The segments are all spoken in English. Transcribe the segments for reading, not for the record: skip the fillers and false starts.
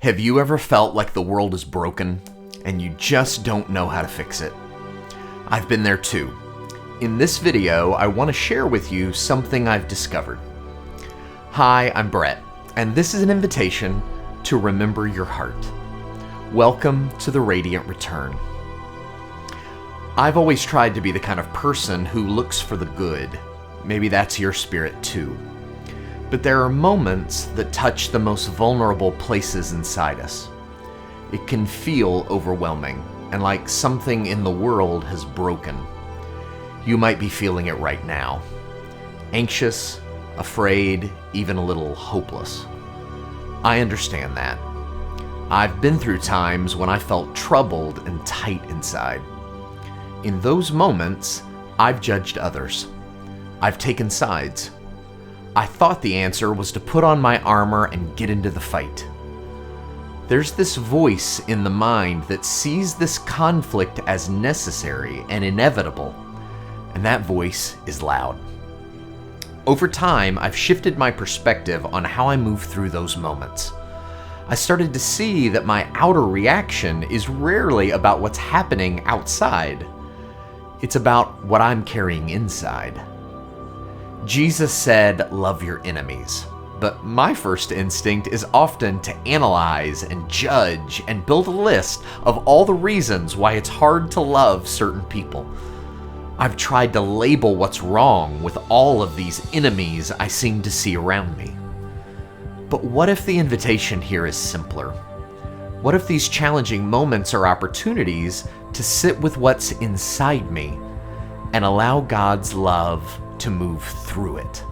Have you ever felt like the world is broken and you just don't know how to fix it? I've been there too. In this video, I want to share with you something I've discovered. Hi, I'm Brett, and this is an invitation to remember your heart. Welcome to the Radiant Return. I've always tried to be the kind of person who looks for the good. Maybe that's your spirit too. But there are moments that touch the most vulnerable places inside us. It can feel overwhelming and like something in the world has broken. You might be feeling it right now. Anxious, afraid, even a little hopeless. I understand that. I've been through times when I felt troubled and tight inside. In those moments, I've judged others. I've taken sides. I thought the answer was to put on my armor and get into the fight. There's this voice in the mind that sees this conflict as necessary and inevitable, and that voice is loud. Over time, I've shifted my perspective on how I move through those moments. I started to see that my outer reaction is rarely about what's happening outside. It's about what I'm carrying inside. Jesus said, "Love your enemies." But my first instinct is often to analyze and judge and build a list of all the reasons why it's hard to love certain people. I've tried to label what's wrong with all of these enemies I seem to see around me. But what if the invitation here is simpler? What if these challenging moments are opportunities to sit with what's inside me and allow God's love to move through it?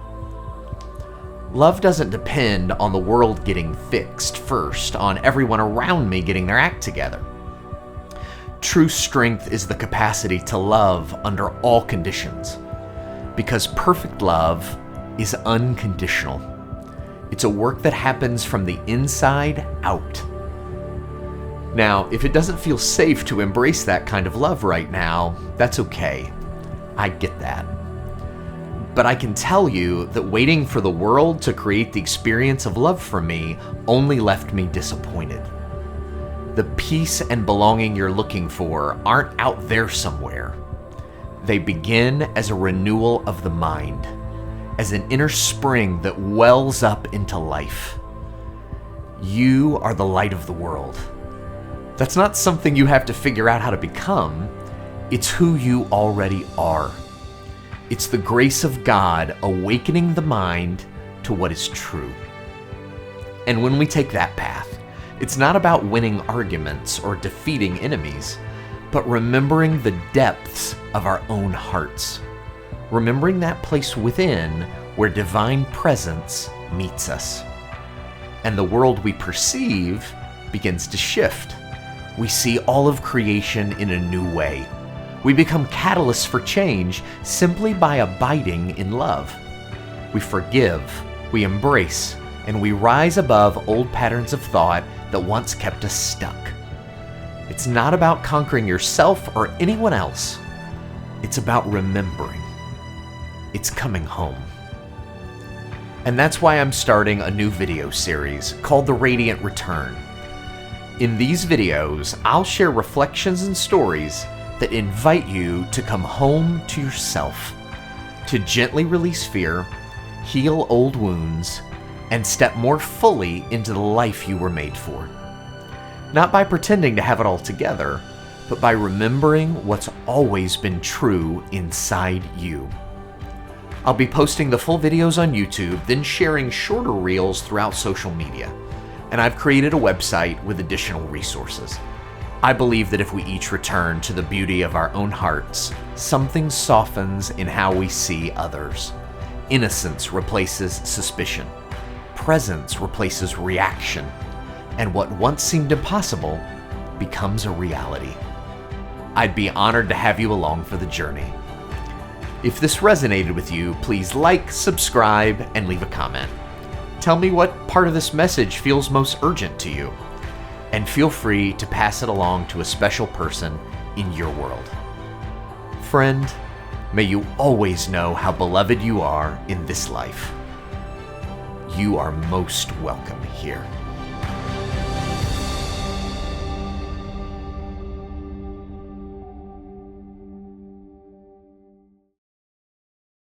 Love doesn't depend on the world getting fixed first, on everyone around me getting their act together. True strength is the capacity to love under all conditions, because perfect love is unconditional. It's a work that happens from the inside out. Now, if it doesn't feel safe to embrace that kind of love right now, that's okay. I get that. But I can tell you that waiting for the world to create the experience of love for me only left me disappointed. The peace and belonging you're looking for aren't out there somewhere. They begin as a renewal of the mind, as an inner spring that wells up into life. You are the light of the world. That's not something you have to figure out how to become. It's who you already are. It's the grace of God awakening the mind to what is true. And when we take that path, it's not about winning arguments or defeating enemies, but remembering the depths of our own hearts. Remembering that place within where divine presence meets us. And the world we perceive begins to shift. We see all of creation in a new way. We become catalysts for change simply by abiding in love. We forgive, we embrace, and we rise above old patterns of thought that once kept us stuck. It's not about conquering yourself or anyone else. It's about remembering. It's coming home. And that's why I'm starting a new video series called The Radiant Return. In these videos, I'll share reflections and stories that invite you to come home to yourself, to gently release fear, heal old wounds, and step more fully into the life you were made for. Not by pretending to have it all together, but by remembering what's always been true inside you. I'll be posting the full videos on YouTube, then sharing shorter reels throughout social media. And I've created a website with additional resources. I believe that if we each return to the beauty of our own hearts, something softens in how we see others. Innocence replaces suspicion. Presence replaces reaction. And what once seemed impossible becomes a reality. I'd be honored to have you along for the journey. If this resonated with you, please like, subscribe, and leave a comment. Tell me what part of this message feels most urgent to you. And feel free to pass it along to a special person in your world. Friend, may you always know how beloved you are in this life. You are most welcome here.